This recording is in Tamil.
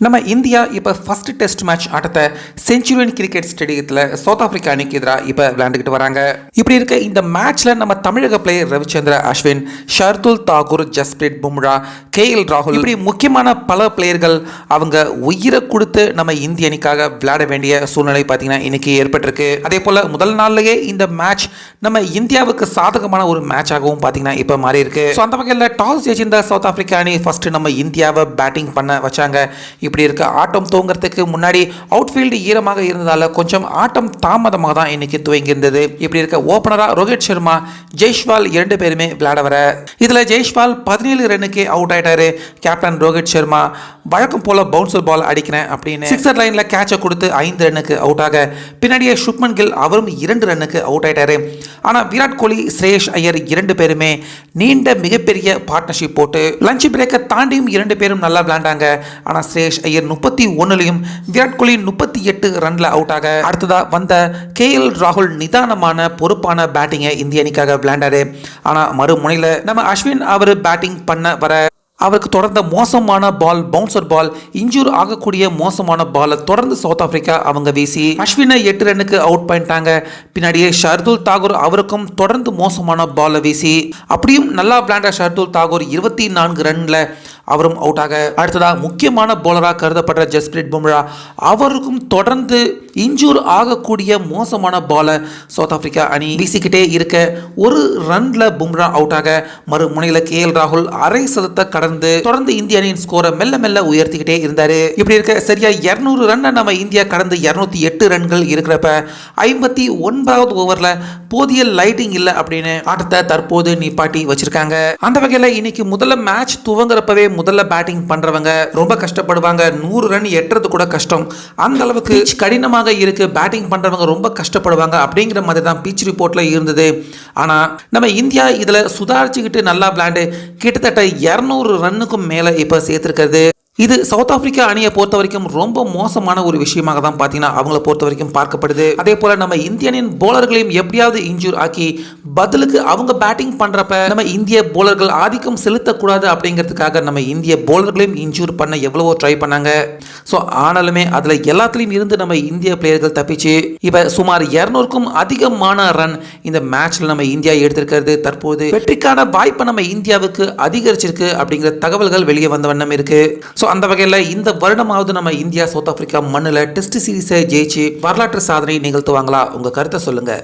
நம்ம இந்தியா இப்போ ஃபர்ஸ்ட் டெஸ்ட் மேட்ச் ஆட்டத்தை செஞ்சுரியன் கிரிக்கெட் ஸ்டேடியத்தில் சவுத் ஆப்பிரிக்கா அணிக்கு எதிராக இப்போ விளையாண்டுக்கிட்டு வராங்க. இப்படி இருக்க இந்த மேட்ச்சில் நம்ம தமிழக பிளேயர் ரவிச்சந்திர அஸ்வின், ஷர்துல் தாக்கூர், ஜஸ்பிரீத் பும்ரா, KL ராகுல் இப்படி முக்கியமான பல பிளேயர்கள் அவங்க உயிரை கொடுத்து நம்ம இந்திய அணிக்காக விளையாட வேண்டிய சூழ்நிலை பார்த்தீங்கன்னா இன்னைக்கு ஏற்பட்டிருக்கு. அதே போல் முதல் நாள்லேயே இந்த மேட்ச் நம்ம இந்தியாவுக்கு சாதகமான ஒரு மேட்சாகவும் பார்த்தீங்கன்னா இப்போ மாறி இருக்கு. ஸோ அந்த வகையில் டாஸ் ஜெயிச்சிருந்த சவுத் ஆப்பிரிக்கா அணி ஃபர்ஸ்ட் நம்ம இந்தியாவை பேட்டிங் பண்ண வச்சாங்க. இப்படி இருக்க ஆட்டம் துவங்கிறதுக்கு முன்னாடி அவுட்ஃபீல்டு ஈரமாக இருந்ததால கொஞ்சம் ஆட்டம் தாமதமாக தான் இன்னைக்கு துவங்கி இருந்தது. இப்படி இருக்க ஓபனரா ரோஹித் சர்மா, ஜெய்ஷ்வால் இரண்டு பேருமே விளையாட வர இதுல ஜெய்ஷ்வால் 17 ரன்னுக்கு அவுட் ஆயிட்டாரு. கேப்டன் ரோஹித் சர்மா வழக்கம் போல பவுன்சர் பால் அடிக்கிறேன் அப்படின்னு சிக்ஸர் லைன்ல கேட்சை கொடுத்து 5 ரன்னுக்கு அவுட் ஆக பின்னாடியே சுப்மன் கில் அவரும் 2 ரன்னுக்கு அவுட் ஆயிட்டாரு. ஆனா விராட் கோலி, ஸ்ரேயஸ் ஐயர் இரண்டு பேருமே நீண்ட மிகப்பெரிய பார்ட்னர்ஷிப் போட்டு லஞ்ச் பிரேக்கை தாண்டியும் 2 பேரும் நல்லா விளையாண்டாங்க. ஆனா ஸ்ரேயஸ் ஐயர் 31லையும் விராட் கோலி 38 ரன்ல அவுட் ஆக அடுத்ததா வந்த KL ராகுல் நிதானமான பொறுப்பான பேட்டிங்கை இந்திய அணிக்காக விளையாண்டாரு. ஆனா மறுமுனையில் நம்ம அஸ்வின் அவர் பேட்டிங் பண்ண வர அவருக்கு தொடர்ந்த மோசமான பால், பவுன்சர் பால், இன்ஜூர் ஆகக்கூடிய மோசமான பாலை தொடர்ந்து சவுத் ஆப்பிரிக்கா அவங்க வீசி அஸ்வினை 8 ரன்னுக்கு அவுட் பண்ணிட்டாங்க. பின்னாடியே ஷர்துல் தாக்கூர் அவருக்கும் தொடர்ந்து மோசமான பாலை வீசி அப்படியும் நல்லா விளையாண்ட ஷர்துல் தாக்கூர் 24 ரன்ல அவரும் அவுட் ஆக அடுத்ததா முக்கியமான போலராக கருதப்படுற ஜஸ்பிரீத் பும்ரா அவருக்கும் தொடர்ந்து இன்ஜூர் ஆகக்கூடிய மோசமான பாலை சவுத் ஆப்பிரிக்கா அணி வீசிக்கிட்டே இருக்க ஒரு ரன்ல பும்ரா அவுட் ஆக மறுமுனையில் KL ராகுல் அரை சதத்தை கடந்து தொடர்ந்து இந்திய அணியின் ஸ்கோரை மெல்ல மெல்ல உயர்த்திக்கிட்டே இருந்தாரு. இப்படி இருக்க சரியா 200 ரன்னை நம்ம இந்தியா கடந்து 208 ரன்கள் இருக்கிறப்ப 59வது ஓவர்ல போதிய லைட்டிங் இல்லை அப்படின்னு ஆட்டத்தை தற்போது நிப்பாட்டி வச்சிருக்காங்க. அந்த வகையில் இன்னைக்கு முதல்ல மேட்ச் துவங்குறப்பவே முதல்ல பேட்டிங் பண்றவங்க ரொம்ப கஷ்டப்படுவாங்க. 100 ரன் எட்டுறது கூட கஷ்டம். அந்த அளவுக்கு கடினமாக இருக்கு. பேட்டிங் பண்றவங்க ரொம்ப கஷ்டப்படுவாங்க அப்படிங்கிற மாதிரி தான் பிச் ரிப்போர்ட்ல இருந்தது. ஆனா நம்ம இந்தியா இதுல சுதாரிச்சுக்கிட்டு நல்லா விளையாண்டு கிட்டத்தட்ட 200 ரன்னுக்கும் மேல இப்ப சேர்த்திருக்கிறது. இது சவுத் ஆப்பிரிக்கா அணியை பொறுத்த வரைக்கும் ரொம்ப மோசமான ஒரு விஷயமாக தான் பார்த்தீங்கன்னா அவங்கள பொறுத்த வரைக்கும் பார்க்கப்படுது. அதே போல நம்ம இந்திய அணியின் போலர்களையும் எப்படியாவது இன்ஜூர் ஆக்கி பதிலுக்கு அவங்க பேட்டிங் பண்றப்ப நம்ம இந்திய போலர்கள் ஆதிக்கம் செலுத்தக்கூடாது அப்படிங்கிறதுக்காக நம்ம இந்திய போலர்களையும் இன்ஜூர் பண்ண எவ்வளவோ ட்ரை பண்ணாங்க. ஸோ ஆனாலுமே அதில் எல்லாத்துலேயும் இருந்து நம்ம இந்திய பிளேயர்கள் தப்பிச்சு இப்போ சுமார் 200க்கும் அதிகமான ரன் இந்த மேட்ச்ல நம்ம இந்தியா எடுத்திருக்கிறது தற்போது வெற்றிக்கான வாய்ப்பை நம்ம இந்தியாவுக்கு அதிகரிச்சிருக்கு அப்படிங்கிற தகவல்கள் வெளியே வந்த வண்ணம் இருக்கு. அந்த வகையில் இந்த வருடமாவது நம்ம இந்தியா சவுத் ஆப்பிரிக்கா மண்ணில் டெஸ்ட் சீரீஸை ஜெயிச்சு வரலாற்று சாதனை நிகழ்த்துவாங்களா? உங்க கருத்தை சொல்லுங்க.